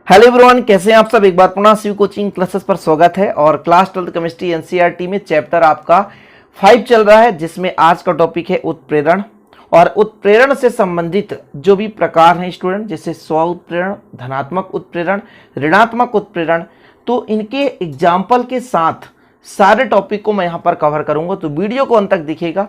Hello everyone, कैसे हैं आप सब। एक बार पुनः शिव कोचिंग क्लासेस पर स्वागत है। और क्लास 12 केमिस्ट्री एनसीईआरटी में चैप्टर आपका 5 चल रहा है, जिसमें आज का टॉपिक है उत्प्रेरण। और उत्प्रेरण से संबंधित जो भी प्रकार हैं स्टूडेंट, जैसे स्व उत्प्रेरण, धनात्मक उत्प्रेरण, ऋणात्मक उत्प्रेरण, तो इनके एग्जाम्पल के साथ सारे टॉपिक को मैं यहाँ पर कवर करूँगा, तो वीडियो को अंत तक दिखेगा।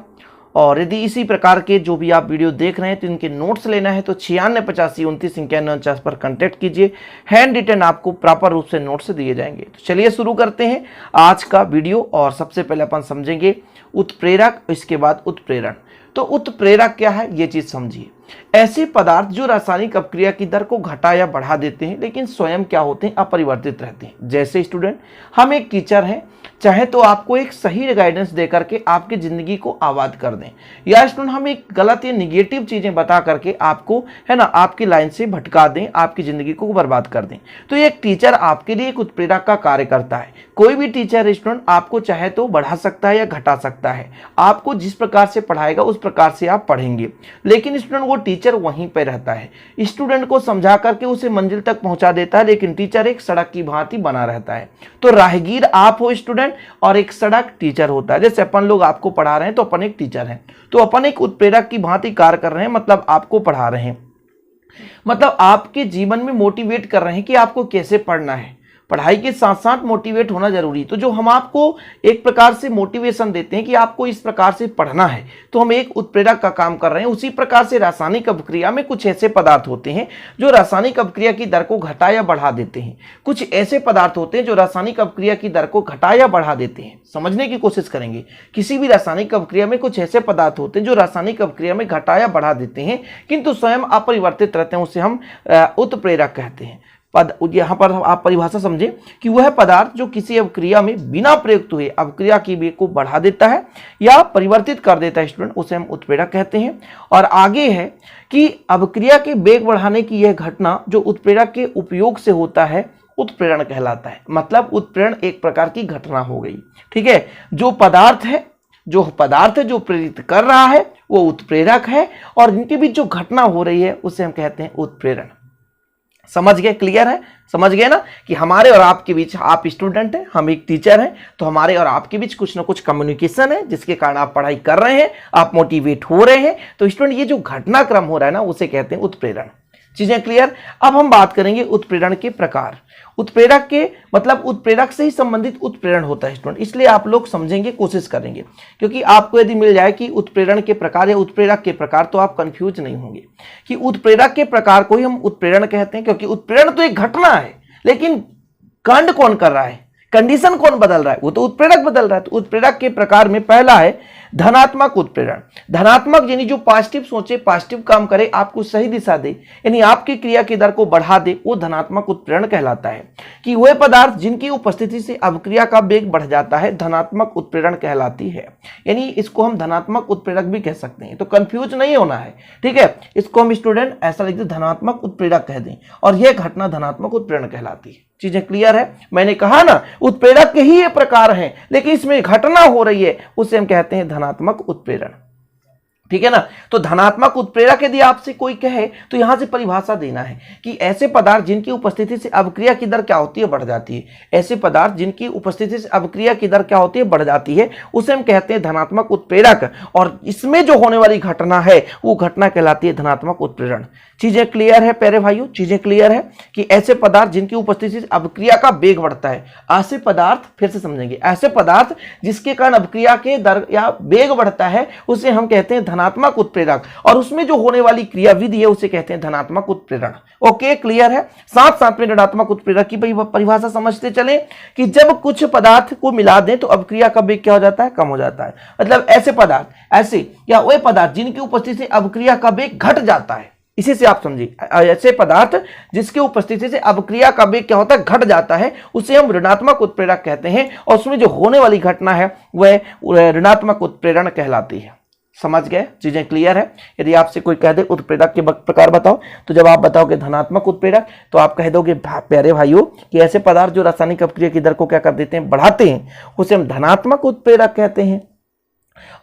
और यदि इसी प्रकार के जो भी आप वीडियो देख रहे हैं तो इनके नोट्स लेना है तो 968529 पर कांटेक्ट कीजिए। हैंड रिटन आपको प्रॉपर रूप से नोट्स दिए जाएंगे। तो चलिए शुरू करते हैं आज का वीडियो। और सबसे पहले अपन समझेंगे उत्प्रेरक, इसके बाद उत्प्रेरण। तो उत्प्रेरक क्या है ये चीज समझिए। ऐसे पदार्थ जो रासायनिक अपक्रिया की दर को घटा या बढ़ा देते हैं लेकिन स्वयं क्या होते हैं, अपरिवर्तित रहते हैं। जैसे स्टूडेंट, हम एक टीचर हैं, चाहे तो आपको एक सही गाइडेंस देकर के आपकी जिंदगी को आबाद कर दें, या स्टूडेंट हम एक गलत या निगेटिव चीजें बता करके आपको है ना आपकी लाइन से भटका दें, आपकी जिंदगी को बर्बाद कर दें। तो एक टीचर आपके लिए एक उत्प्रेरक का कार्य करता है। कोई भी टीचर स्टूडेंट आपको चाहे तो बढ़ा सकता है या घटा सकता है। आपको जिस प्रकार से पढ़ाएगा उस प्रकार से आप पढ़ेंगे, लेकिन स्टूडेंट वो टीचर वहीं पे रहता है, स्टूडेंट को समझा करके उसे मंजिल तक पहुंचा देता है, लेकिन टीचर एक सड़क की भांति बना रहता है। तो राहगीर आप हो स्टूडेंट, और एक सड़क टीचर होता है। जैसे अपन लोग आपको पढ़ा रहे हैं तो अपन एक टीचर हैं, तो अपन एक उत्प्रेरक की भांति कार्य कर रहे हैं, मतलब आपको पढ़ा रहे हैं, मतलब आपके जीवन में मोटिवेट कर रहे हैं कि आपको कैसे पढ़ना है। पढ़ाई के साथ साथ मोटिवेट होना जरूरी। तो जो हम आपको एक प्रकार से मोटिवेशन देते हैं कि आपको इस प्रकार से पढ़ना है, तो हम एक उत्प्रेरक का काम कर रहे हैं। उसी प्रकार से रासायनिक अपक्रिया में कुछ ऐसे पदार्थ होते हैं जो रासायनिक अपक्रिया की दर को घटा या बढ़ा देते हैं। कुछ ऐसे पदार्थ होते हैं जो रासायनिक अपक्रिया की दर को घटा या बढ़ा देते हैं। समझने की कोशिश करेंगे। किसी भी रासायनिक अपक्रिया में कुछ ऐसे पदार्थ होते हैं जो रासायनिक अपक्रिया में घटा या बढ़ा देते हैं, किंतु स्वयं अपरिवर्तित रहते हैं, उसे हम उत्प्रेरक कहते हैं। यहाँ पर आप परिभाषा समझे कि वह पदार्थ जो किसी अवक्रिया में बिना प्रयुक्त हुए अवक्रिया की वेग को बढ़ा देता है या परिवर्तित कर देता है स्टूडेंट, उसे हम उत्प्रेरक कहते हैं। और आगे है कि अवक्रिया के वेग बढ़ाने की यह घटना जो उत्प्रेरक के उपयोग से होता है उत्प्रेरण कहलाता है। मतलब उत्प्रेरण एक प्रकार की घटना हो गई। ठीक है, जो पदार्थ है जो प्रेरित कर रहा है वो उत्प्रेरक है, और इनके बीच जो घटना हो रही है उसे हम कहते हैं उत्प्रेरण। समझ गए? क्लियर है? समझ गए ना कि हमारे और आपके बीच, आप स्टूडेंट हैं, हम एक टीचर हैं, तो हमारे और आपके बीच कुछ ना कुछ कम्युनिकेशन है, जिसके कारण आप पढ़ाई कर रहे हैं, आप मोटिवेट हो रहे हैं। तो स्टूडेंट, ये जो घटनाक्रम हो रहा है ना, उसे कहते हैं उत्प्रेरण। चीजें क्लियर? अब हम बात करेंगे उत्प्रेरण के प्रकार। उत्प्रेरक के मतलब उत्प्रेरक से ही संबंधित उत्प्रेरण होता है स्टूडेंट, इसलिए आप लोग समझेंगे, कोशिश करेंगे, क्योंकि आपको यदि मिल जाए कि उत्प्रेरण के प्रकार या उत्प्रेरक के प्रकार, तो आप कंफ्यूज नहीं होंगे कि उत्प्रेरक के प्रकार को ही हम उत्प्रेरण कहते हैं। क्योंकि उत्प्रेरण तो एक घटना है, लेकिन कांड कौन कर रहा है, कंडीशन कौन बदल रहा है, वो तो उत्प्रेरक बदल रहा है। तो उत्प्रेरक के प्रकार में पहला है धनात्मक उत्प्रेरण। धनात्मक यानी जो पॉजिटिव सोचे, पॉजिटिव काम करे, आपको सही दिशा दे, यानी आपकी क्रिया की दर को बढ़ा दे, वो धनात्मक उत्प्रेरण कहलाता है। कि वह पदार्थ जिनकी उपस्थिति से अवक्रिया का वेग बढ़ जाता है धनात्मक उत्प्रेरण कहलाती है। यानी इसको हम धनात्मक उत्प्रेरक भी कह सकते हैं, तो कंफ्यूज नहीं होना है। ठीक है, इसको हम स्टूडेंट ऐसा लिख दे, धनात्मक उत्प्रेरक कह दें, और यह घटना धनात्मक उत्प्रेरण कहलाती है। चीजें क्लियर है? मैंने कहा ना, उत्प्रेरक के ही ये प्रकार हैं, लेकिन इसमें घटना हो रही है, उसे हम कहते हैं धनात्मक उत्प्रेरण। ठीक है ना? तो धनात्मक उत्प्रेरक यदि आपसे कोई कहे तो यहां से परिभाषा देना है कि ऐसे पदार्थ जिनकी उपस्थिति से अवक्रिया की दर क्या होती है, बढ़ जाती है। ऐसे पदार्थ जिनकी उपस्थिति से अवक्रिया की दर क्या होती है, बढ़ जाती है, उसे हम कहते हैं धनात्मक उत्प्रेरक। और इसमें जो होने वाली घटना है वो घटना कहलाती है धनात्मक उत्प्रेरण। चीजें क्लियर है प्यारे भाइयों? चीजें क्लियर है कि ऐसे पदार्थ जिनकी उपस्थिति से अवक्रिया का वेग बढ़ता है, ऐसे पदार्थ, फिर से समझेंगे, ऐसे पदार्थ जिसके कारण अवक्रिया के दर या वेग बढ़ता है उसे हम कहते हैं धनात्मक उत्प्रेरक, और उसमें जो होने वाली क्रियाविधि है उसे कहते हैं धनात्मक उत्प्रेरण। ओके, क्लियर है? साथ साथ में ऋणात्मक उत्प्रेरक की परिभाषा समझते चले कि जब कुछ पदार्थ को मिला दें तो अवक्रिया का वेग क्या हो जाता है, कम हो जाता है। मतलब ऐसे पदार्थ, ऐसे या वह पदार्थ जिनकी उपस्थिति से अवक्रिया का वेग घट जाता है, इसी से आप समझिए, ऐसे पदार्थ जिसकी उपस्थिति से अवक्रिया का वेग क्या होता है, घट जाता है, उसे हम ऋणात्मक उत्प्रेरक कहते हैं, और उसमें जो होने वाली घटना है वह ऋणात्मक उत्प्रेरण कहलाती है। समझ गए? चीजें क्लियर है? यदि आपसे कोई कह दे उत्प्रेरक के प्रकार बताओ, तो जब आप बताओगे धनात्मक उत्प्रेरक, तो आप कह दोगे प्यारे भाइयों कि ऐसे पदार्थ जो रासायनिक अपक्रिया की दर को क्या कर देते हैं, बढ़ाते हैं, उसे हम धनात्मक उत्प्रेरक कहते हैं।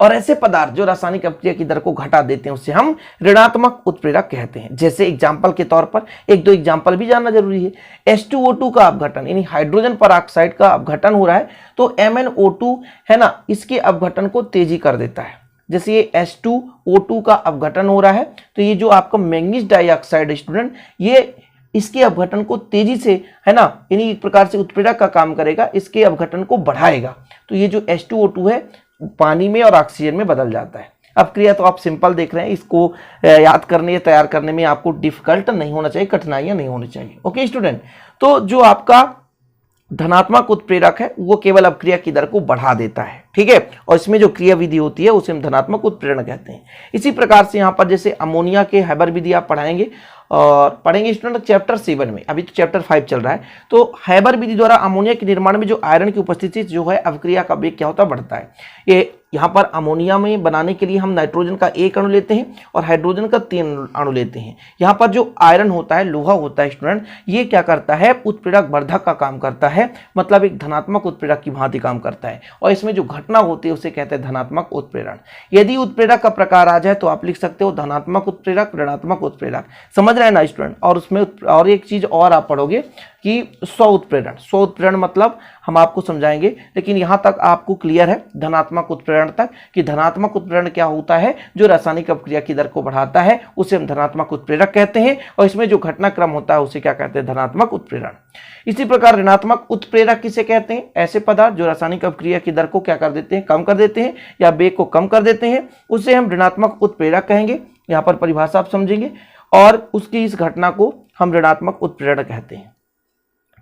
और ऐसे पदार्थ जो रासायनिक अपक्रिया की दर को घटा देते हैं उसे हम ऋणात्मक उत्प्रेरक कहते हैं। जैसे एग्जाम्पल के तौर पर एक दो एग्जाम्पल भी जानना जरूरी है। H2O2 का अपघटन यानी हाइड्रोजन परऑक्साइड का अपघटन हो रहा है तो MnO2 है ना, इसके अपघटन को तेजी कर देता है। जैसे ये H2O2 का अपघटन हो रहा है तो ये जो आपका मैंगनीज डाइऑक्साइड स्टूडेंट, ये इसके अपघटन को तेजी से है ना, यानी एक प्रकार से उत्प्रेरक का काम करेगा, इसके अपघटन को बढ़ाएगा। तो ये जो H2O2 है पानी में और ऑक्सीजन में बदल जाता है। अब क्रिया तो आप सिंपल देख रहे हैं, इसको याद करने या तैयार करने में आपको डिफिकल्ट नहीं होना चाहिए, कठिनाइयां नहीं होनी चाहिए। ओके स्टूडेंट, तो जो आपका धनात्मक उत्प्रेरक है वो केवल अपक्रिया की दर को बढ़ा देता है, ठीक है, और इसमें जो क्रिया विधि होती है उसे हम धनात्मक उत्प्रेरण कहते हैं। इसी प्रकार से यहाँ पर जैसे अमोनिया के हैबर विधि आप पढ़ाएंगे और पढ़ेंगे स्टूडेंट चैप्टर 7 में, अभी तो चैप्टर 5 चल रहा है। तो हैबर विधि द्वारा अमोनिया के निर्माण में जो आयरन की उपस्थिति जो है अपक्रिया का वेग क्या होता है, बढ़ता है। ये यहाँ पर अमोनिया में बनाने के लिए हम नाइट्रोजन का 1 अणु लेते हैं और हाइड्रोजन का 3 अणु लेते हैं। यहाँ पर जो आयरन होता है, लोहा होता है स्टूडेंट, ये क्या करता है, उत्प्रेरक वर्धक का काम करता है, मतलब एक धनात्मक उत्प्रेरक की भांति काम करता है। और इसमें जो घटना होती है उसे कहते हैं धनात्मक उत्प्रेरण। यदि उत्प्रेरक का प्रकार आ जाए तो आप लिख सकते हो धनात्मक उत्प्रेरक, ऋणात्मक उत्प्रेरक। समझ रहे हैं ना स्टूडेंट। और उसमें और एक चीज और आप पढ़ोगे कि स्व उत्प्रेरण। स्व उत्प्रेरण मतलब हम आपको समझाएंगे, लेकिन यहां तक आपको क्लियर है धनात्मक उत्प्रेरण तक कि धनात्मक उत्प्रेरण क्या होता है, जो रासायनिक अपक्रिया की दर को बढ़ाता है उसे हम धनात्मक उत्प्रेरक कहते हैं, और इसमें जो घटनाक्रम होता है उसे क्या कहते हैं, धनात्मक उत्प्रेरण। इसी प्रकार ऋणात्मक उत्प्रेरक किसे कहते हैं, ऐसे पदार्थ जो रासायनिक अपक्रिया की दर को क्या कर देते हैं, कम कर देते हैं या वेग को कम कर देते हैं, उसे हम ऋणात्मक उत्प्रेरक कहेंगे। यहाँ पर परिभाषा आप समझेंगे और उसकी इस घटना को हम ऋणात्मक उत्प्रेरण कहते हैं,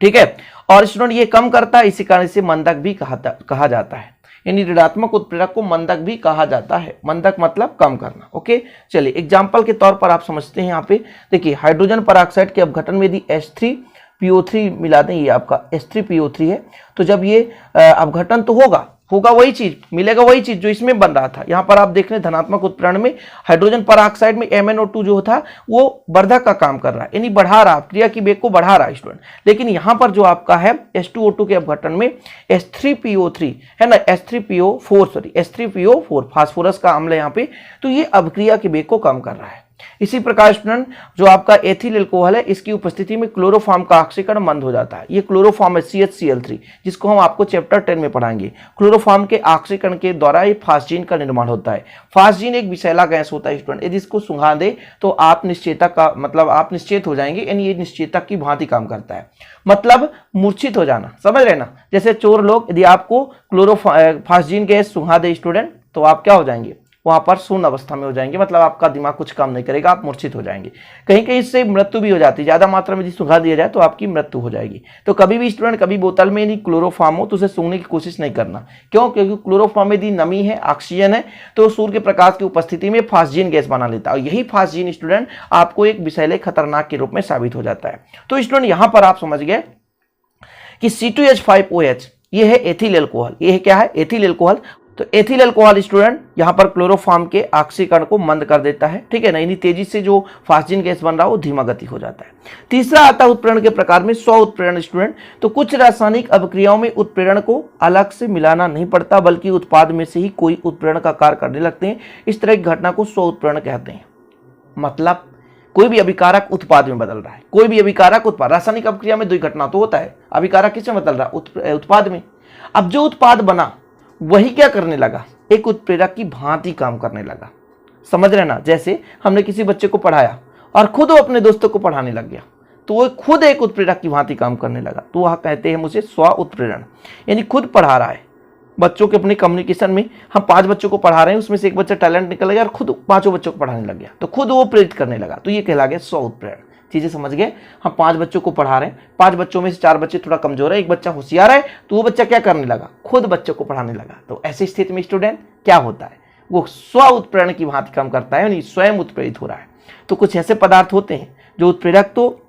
ठीक है। और स्टूडेंट ये कम करता है, इसी कारण से मंदक भी कहा जाता है, यानी ऋणात्मक उत्प्रेरक को मंदक भी कहा जाता है। मंदक मतलब कम करना। ओके, चलिए एग्जाम्पल के तौर पर आप समझते हैं। यहाँ पे देखिए हाइड्रोजन परऑक्साइड के अपघटन में यदि H3PO3 मिला दें, ये आपका H3PO3 है, तो जब ये अपघटन तो होगा वही चीज, मिलेगा वही चीज जो इसमें बन रहा था। यहाँ पर आप देख रहे हैं धनात्मक उत्प्रेरण में हाइड्रोजन परऑक्साइड में MnO2 जो था वो वर्धक का काम कर रहा है, यानी बढ़ा रहा, क्रिया की वेग को बढ़ा रहा है स्टूडेंट। लेकिन यहाँ पर जो आपका है H2O2 के अपघटन में H3PO3 है ना, H3PO4 फास्फोरस का अम्ल है यहाँ पे, तो ये अभिक्रिया की वेग को कम कर रहा है। इसी प्रकार स्टूडेंट जो आपका एथिल अल्कोहल है, इसकी उपस्थिति में क्लोरोफॉर्म का ऑक्सीकरण मंद हो जाता है। ये क्लोरोफॉर्म है CHCl3, जिसको हम आपको चैप्टर 10 में पढ़ाएंगे। क्लोरोफॉर्म के ऑक्सीकरण के द्वारा ये फास्जीन का निर्माण होता है। फास्जीन एक विषैला गैस होता है स्टूडेंट, यदि इसको सुंघा दे तो आप निश्चेतक का मतलब आप निश्चेत हो जाएंगे, यानी ये निश्चेतक की भांति काम करता है, मतलब मूर्छित हो जाना। समझ रहे ना, जैसे चोर लोग यदि आपको फास्जीन गैस सुंघा दे स्टूडेंट, तो आप क्या हो जाएंगे, वहां पर शून्य अवस्था में हो जाएंगे, मतलब आपका दिमाग कुछ काम नहीं करेगा, आप मूर्छित हो जाएंगे। कहीं कहीं इससे मृत्यु भी हो जाती है, ज्यादा मात्रा में यदि सुंघा दिया जाए तो आपकी मृत्यु हो जाएगी। तो कभी भी स्टूडेंट कभी बोतल में यदि क्लोरोफॉर्म हो तो उसे सूंघने की कोशिश नहीं करना। क्यों? क्योंकि क्लोरोफॉर्म में यदि नमी है, ऑक्सीजन है, तो सूर्य के प्रकाश की उपस्थिति में फास्जीन गैस बना लेता है, और यही फास्जीन स्टूडेंट आपको एक विषैले खतरनाक के रूप में साबित हो जाता है। तो स्टूडेंट यहां पर आप समझ गए कि C2H5OH ये है एथिल अल्कोहल। ये है क्या है, एथिल अल्कोहल। तो एथिल अल्कोहल स्टूडेंट यहाँ पर क्लोरोफॉर्म के ऑक्सीकरण को मंद कर देता है, ठीक है ना, यानी तेजी से जो फास्जीन गैस बन रहा है वो धीमा गति हो जाता है। तीसरा आता है उत्प्रेरण के प्रकार में स्व उत्प्रेरण स्टूडेंट। तो कुछ रासायनिक अभिक्रियाओं में उत्प्रेरण को अलग से मिलाना नहीं पड़ता, बल्कि उत्पाद में से ही कोई उत्प्रेरण का कार्य करने लगते हैं। इस तरह की घटना को स्व उत्प्रेरण कहते हैं। मतलब कोई भी अभिकारक उत्पाद में बदल रहा है, कोई भी अभिकारक उत्पाद, रासायनिक अभिक्रिया में दो घटना तो होता है, अभिकारक किसमें बदल रहा है, उत्पाद में। अब जो उत्पाद बना वही क्या करने लगा, एक उत्प्रेरक की भांति काम करने लगा। समझ रहे ना, जैसे हमने किसी बच्चे को पढ़ाया और खुद वो अपने दोस्तों को पढ़ाने लग गया, तो वो खुद एक उत्प्रेरक की भांति काम करने लगा, तो वह कहते हैं मुझे स्व उत्प्रेरण, यानी खुद पढ़ा रहा है। बच्चों के अपने कम्युनिकेशन में हम 5 बच्चों को पढ़ा रहे हैं, उसमें से एक बच्चा टैलेंट निकल गया और खुद 5 बच्चों को पढ़ाने लग गया, तो खुद वो प्रेरित करने लगा, तो ये कहला गया स्व उत्प्रेरण। चीजें समझ गए, हम 5 बच्चों को पढ़ा रहे हैं, 5 बच्चों में से 4 बच्चे थोड़ा कमजोर है, एक बच्चा होशियार है, तो वो बच्चा क्या करने लगा, खुद बच्चों को पढ़ाने लगा। तो ऐसी स्थिति में स्टूडेंट क्या होता है, वो स्व उत्प्रेरण की भांति काम करता है, यानी स्वयं उत्प्रेरित हो रहा है। तो कुछ ऐसे पदार्थ होते हैं जो उत्प्रेरक तो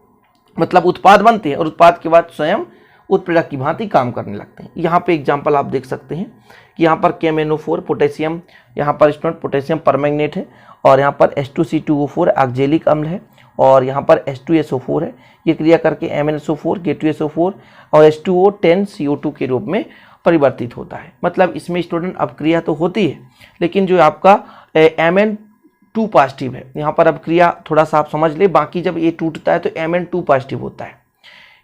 मतलब उत्पाद बनते हैं और उत्पाद के बाद स्वयं उत्प्रेरक की भांति काम करने लगते हैं। यहाँ पे एग्जाम्पल आप देख सकते हैं कि यहाँ पर KMnO4 पोटेशियम, यहाँ पर स्टूडेंट पोटेशियम परमैंगनेट है, और यहाँ पर H2C2O4 ऑक्जेलिक अम्ल है, और यहाँ पर H2SO4 है। ये क्रिया करके MnSO4 K2SO4 और H2O10CO2 के रूप में परिवर्तित होता है। मतलब इसमें स्टूडेंट अपक्रिया तो होती है, लेकिन जो आपका Mn2 पॉजिटिव है, यहाँ पर अपक्रिया थोड़ा सा आप समझ ले, बाकी जब ये टूटता है तो Mn2 पॉजिटिव होता है।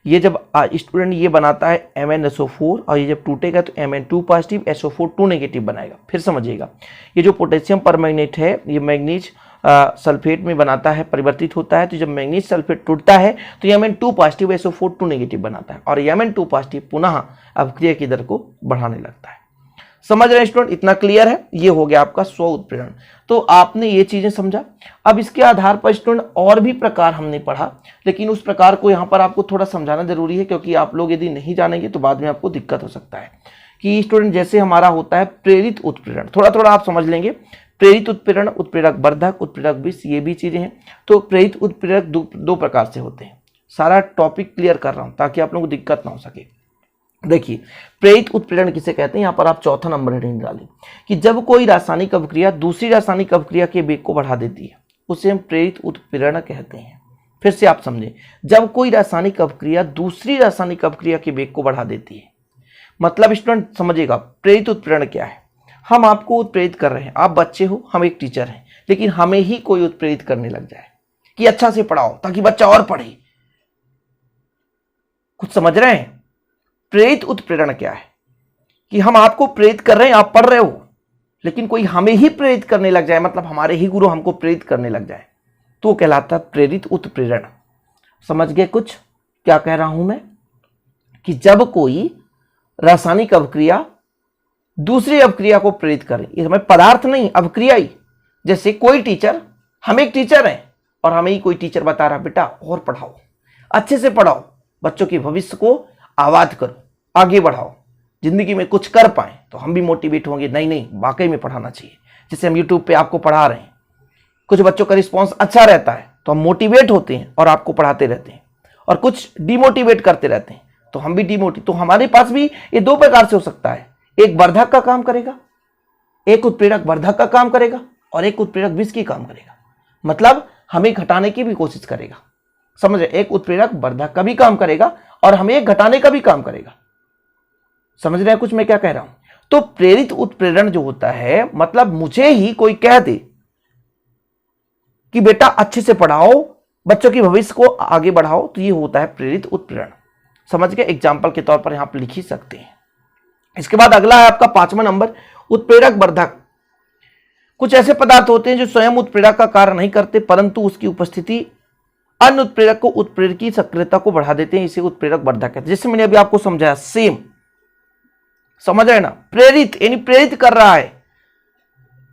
ये जब स्टूडेंट ये बनाता है MnSO4 और ये जब टूटेगा तो Mn2 पॉजिटिव SO4 2 नेगेटिव बनाएगा। फिर समझिएगा, ये जो पोटेशियम परमैंगनेट है ये मैग्नीज सल्फेट में बनाता है, परिवर्तित होता है। तो जब मैग्नीज सल्फेट टूटता है तो Mn2 पॉजिटिव SO4 2 नेगेटिव बनाता है और Mn2 पॉजिटिव पुनः अपक्रिया की दर को बढ़ाने लगता है। समझ रहे हैं स्टूडेंट? इतना क्लियर है? ये हो गया आपका स्व उत्प्रेरण। तो आपने ये चीजें समझा। अब इसके आधार पर स्टूडेंट और भी प्रकार हमने पढ़ा, लेकिन उस प्रकार को यहाँ पर आपको थोड़ा समझाना जरूरी है, क्योंकि आप लोग यदि नहीं जानेंगे तो बाद में आपको दिक्कत हो सकता है। कि स्टूडेंट जैसे हमारा होता है प्रेरित उत्प्रेरण, थोड़ा थोड़ा आप समझ लेंगे। प्रेरित उत्प्रेरण, उत्प्रेरक वर्धक, उत्प्रेरक विष, ये भी चीजें हैं। तो प्रेरित उत्प्रेरक दो प्रकार से होते हैं। सारा टॉपिक क्लियर कर रहा हूं ताकि आप लोगों को दिक्कत ना हो सके। देखिए, प्रेरित उत्प्रेरण किसे कहते हैं, यहाँ पर आप चौथा नंबर हेडिंग डालें कि जब कोई रासायनिक अभिक्रिया दूसरी रासायनिक अभिक्रिया के वेग को बढ़ा देती है, उसे हम प्रेरित उत्प्रेरण कहते हैं। फिर से आप समझें, जब कोई रासायनिक अभिक्रिया दूसरी रासायनिक अभिक्रिया के वेग को बढ़ा देती है, मतलब स्टूडेंट समझिएगा प्रेरित उत्प्रेरण क्या है। हम आपको उत्प्रेरित कर रहे हैं, आप बच्चे हो, हम एक टीचर हैं, लेकिन हमें ही कोई उत्प्रेरित करने लग जाए कि अच्छा से पढ़ाओ ताकि बच्चा और पढ़े। कुछ समझ रहे हैं? प्रेरित उत्प्रेरण क्या है कि हम आपको प्रेरित कर रहे हैं, आप पढ़ रहे हो, लेकिन कोई हमें ही प्रेरित करने लग जाए, मतलब हमारे ही गुरु हमको प्रेरित करने लग जाए, तो कहलाता है प्रेरित उत्प्रेरण। समझ गए कुछ क्या कह रहा हूं मैं? कि जब कोई रासायनिक अभिक्रिया दूसरी अभिक्रिया को प्रेरित करे, इसमें पदार्थ नहीं, अभिक्रिया ही। जैसे कोई टीचर, हम एक टीचर हैं और हमें ही कोई टीचर बता रहा बेटा और पढ़ाओ, अच्छे से पढ़ाओ, बच्चों के भविष्य को आबाद करो, आगे बढ़ाओ, जिंदगी में कुछ कर पाए, तो हम भी मोटिवेट होंगे, नहीं नहीं वाकई में पढ़ाना चाहिए। जैसे हम यूट्यूब पे आपको पढ़ा रहे हैं, कुछ बच्चों का रिस्पॉन्स अच्छा रहता है तो हम मोटिवेट होते हैं और आपको पढ़ाते रहते हैं, और कुछ डिमोटिवेट करते रहते हैं तो हम भी डिमोटिवेट। तो हमारे पास भी ये दो प्रकार से हो सकता है, एक वर्धक का काम करेगा, एक उत्प्रेरक वर्धक का काम करेगा, और एक उत्प्रेरक विष की काम करेगा, मतलब हमें घटाने की भी कोशिश करेगा। समझ रहे? एक उत्प्रेरक वर्धक का भी काम करेगा और हमें एक घटाने का भी काम करेगा। समझ रहे हैं कुछ मैं क्या कह रहा हूं? तो प्रेरित उत्प्रेरण जो होता है, मतलब मुझे ही कोई कह दे कि बेटा अच्छे से पढ़ाओ, बच्चों की भविष्य को आगे बढ़ाओ, तो ये होता है प्रेरित उत्प्रेरण। समझ गए? एग्जाम्पल के तौर पर यहां पर लिख ही सकते हैं। इसके बाद अगला है आपका 5वां नंबर, उत्प्रेरक वर्धक। कुछ ऐसे पदार्थ होते हैं जो स्वयं उत्प्रेरक का कार्य नहीं करते, परंतु उसकी उपस्थिति अन्य उत्प्रेरक को उत्प्रेरक की सक्रियता को बढ़ा देते हैं, इसे उत्प्रेरक वर्धक कहते हैं। जैसे मैंने अभी आपको समझाया, सेम। समझ रहे ना? प्रेरित यानी प्रेरित कर रहा है,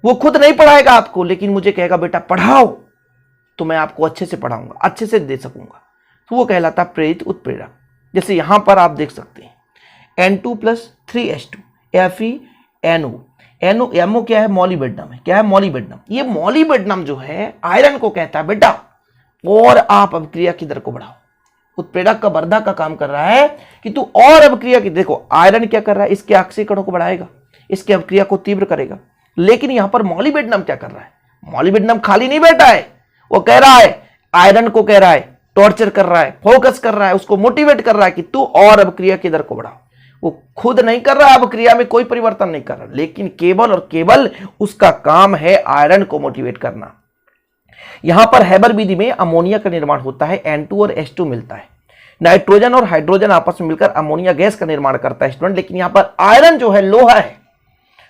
वो खुद नहीं पढ़ाएगा आपको, लेकिन मुझे कहेगा बेटा पढ़ाओ, तो मैं आपको अच्छे से पढ़ाऊंगा, अच्छे से दे सकूंगा, तो वो कहलाता है प्रेरित उत्प्रेरक। जैसे यहां पर आप देख सकते हैं N2+3H2 FeNO। MO क्या है? मॉलिबेडनम है। क्या है? मॉलिबेडनम। ये मॉलिबेडनम जो है आयरन को कहता है बेटा और आप अभिक्रिया की दर को बढ़ाओ। उत्प्रेरक का वर्धक का काम कर रहा है कि तू और अभिक्रिया की, देखो आयरन क्या कर रहा है, इसके ऑक्सीकरणों को बढ़ाएगा, इसकी अभिक्रिया को तीव्र करेगा। लेकिन यहां पर मॉलिबेडनम क्या कर रहा है? मॉलिबेडनम खाली नहीं बैठा है, वो कह रहा है, आयरन को कह रहा है, टॉर्चर कर रहा है, फोकस कर रहा है, उसको मोटिवेट कर रहा है कि तू और अभिक्रिया की दर को बढ़ाओ। वो खुद नहीं कर रहा, अभिक्रिया में कोई परिवर्तन नहीं कर रहा, लेकिन केवल और केवल उसका काम है आयरन को मोटिवेट करना। यहां पर हैबर विधि में अमोनिया का निर्माण होता है, N2 और H2 मिलता है, नाइट्रोजन और हाइड्रोजन आपस में मिलकर अमोनिया गैस का निर्माण करता है स्टूडेंट। लेकिन यहां पर आयरन जो है लोहा है,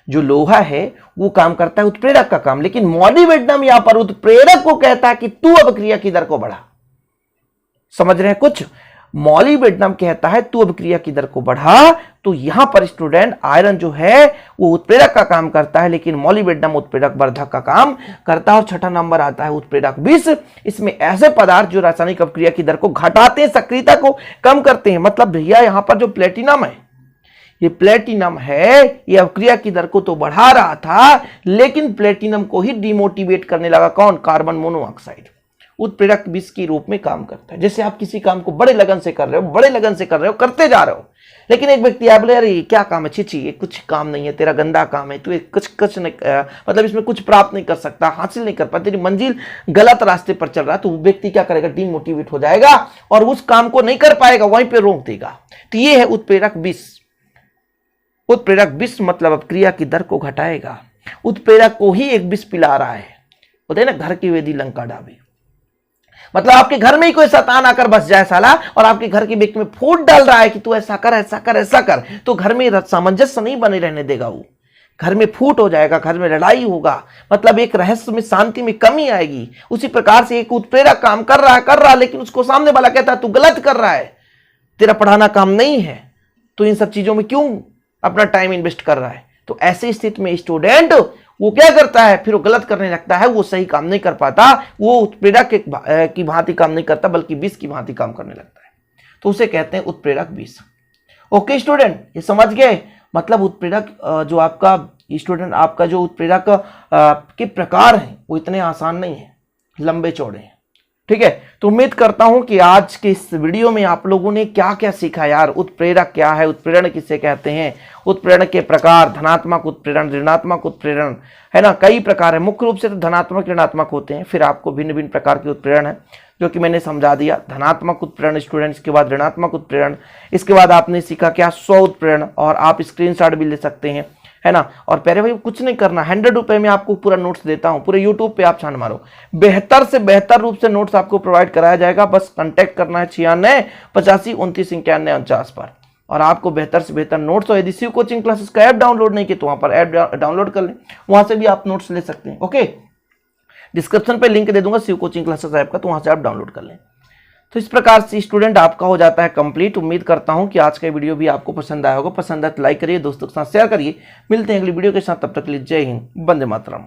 जो लोहा है वो काम करता है उत्प्रेरक का काम, लेकिन मॉलिबेडनम यहां पर उत्प्रेरक को कहता है कि तू अभिक्रिया की दर को बढ़ा। समझ रहे हैं कुछ? मॉलिबेडनम कहता है तू अभिक्रिया की दर को बढ़ा, तो यहां पर स्टूडेंट आयरन जो है वो उत्प्रेरक का काम करता है, लेकिन मॉलिबेडनम उत्प्रेरक वर्धक का काम करता है। और छठा नंबर आता है उत्प्रेरक विष। इसमें ऐसे पदार्थ जो रासायनिक अभिक्रिया की दर को घटाते हैं, सक्रियता को कम करते हैं। मतलब भैया यहां पर जो प्लेटिनम है, ये प्लेटिनम है, ये अभिक्रिया की दर को तो बढ़ा रहा था, लेकिन प्लेटिनम को ही डिमोटिवेट करने लगा। कौन? Carbon monoxide. उत्प्रेरक विष के रूप में काम करता है। जैसे आप किसी काम को बड़े लगन से कर रहे हो, बड़े लगन से कर रहे हो, करते जा रहे हो, लेकिन एक व्यक्ति आप बोले अरे ये क्या काम है, छी ये कुछ काम नहीं है, तेरा गंदा काम है, तू कुछ नहीं, मतलब इसमें कुछ प्राप्त नहीं कर सकता, हासिल नहीं कर पाता, तेरी मंजिल गलत रास्ते पर चल रहा है, तो वो व्यक्ति क्या करेगा? डिमोटिवेट हो जाएगा और उस काम को नहीं कर पाएगा, वहीं पे रोक देगा। तो ये है उत्प्रेरक विष। उत्प्रेरक विष मतलब अब क्रिया की दर को घटाएगा। उत्प्रेरक को ही एक विष पिला रहा है, होते हैं ना घर की वेदी लंका ढाबे, मतलब आपके घर में ही कोई शैतान आकर बस जाए साला और आपके घर के व्यक्ति में फूट डाल रहा है कि तू ऐसा कर ऐसा कर ऐसा कर, तो घर में सामंजस्य नहीं बने रहने देगा। वो घर में फूट हो जाएगा, घर में लड़ाई होगा, मतलब एक रहस्य में शांति में कमी आएगी। उसी प्रकार से एक उत्प्रेरक काम कर रहा है लेकिन उसको सामने वाला कहता है तू गलत कर रहा है, तेरा पढ़ाना काम नहीं है, तो इन सब चीजों में क्यों अपना टाइम इन्वेस्ट कर रहा है। तो ऐसी स्थिति में स्टूडेंट वो क्या करता है, फिर वो गलत करने लगता है, वो सही काम नहीं कर पाता, वो उत्प्रेरक की भांति काम नहीं करता बल्कि विष की भांति काम करने लगता है, तो उसे कहते हैं उत्प्रेरक विष। ओके स्टूडेंट, ये समझ गए। मतलब उत्प्रेरक जो आपका स्टूडेंट आपका जो उत्प्रेरक के प्रकार हैं वो इतने आसान नहीं है, लंबे चौड़े हैं, ठीक है। तो उम्मीद करता हूं कि आज के इस वीडियो में आप लोगों ने क्या क्या सीखा यार, उत्प्रेरक क्या है, उत्प्रेरण किसे कहते हैं, उत्प्रेरण के प्रकार, धनात्मक उत्प्रेरण, ऋणात्मक उत्प्रेरण, है ना, कई प्रकार है। मुख्य रूप से तो धनात्मक ऋणात्मक होते हैं, फिर आपको भिन्न भिन्न प्रकार के उत्प्रेरण है जो कि मैंने समझा दिया। धनात्मक उत्प्रेरण स्टूडेंट्स, के बाद ऋणात्मक उत्प्रेरण, इसके बाद आपने सीखा क्या, स्व उत्प्रेरण, और आप स्क्रीनशॉट भी ले सकते हैं, है ना। और पहले भाई कुछ नहीं करना, 100 रुपए में आपको पूरा नोट्स देता हूं, पूरे यूट्यूब पे आप छान मारो, बेहतर से बेहतर रूप से नोट्स आपको प्रोवाइड कराया जाएगा। बस कांटेक्ट करना है 9685293949 पर, और आपको बेहतर से बेहतर नोट्स। और यदि शिव कोचिंग क्लासेस का ऐप डाउनलोड नहीं किया तो वहां पर ऐप डाउनलोड कर लें, वहां से भी आप नोट्स ले सकते हैं। ओके, डिस्क्रिप्शन पे लिंक दे दूंगा शिव कोचिंग क्लासेस ऐप का, तो वहां से आप डाउनलोड कर लें। तो इस प्रकार से स्टूडेंट आपका हो जाता है कंप्लीट। उम्मीद करता हूं कि आज का वीडियो भी आपको पसंद आया होगा। पसंद आया तो लाइक करिए, दोस्तों के साथ शेयर करिए। मिलते हैं अगली वीडियो के साथ, तब तक के लिए जय हिंद, वंदे मातरम।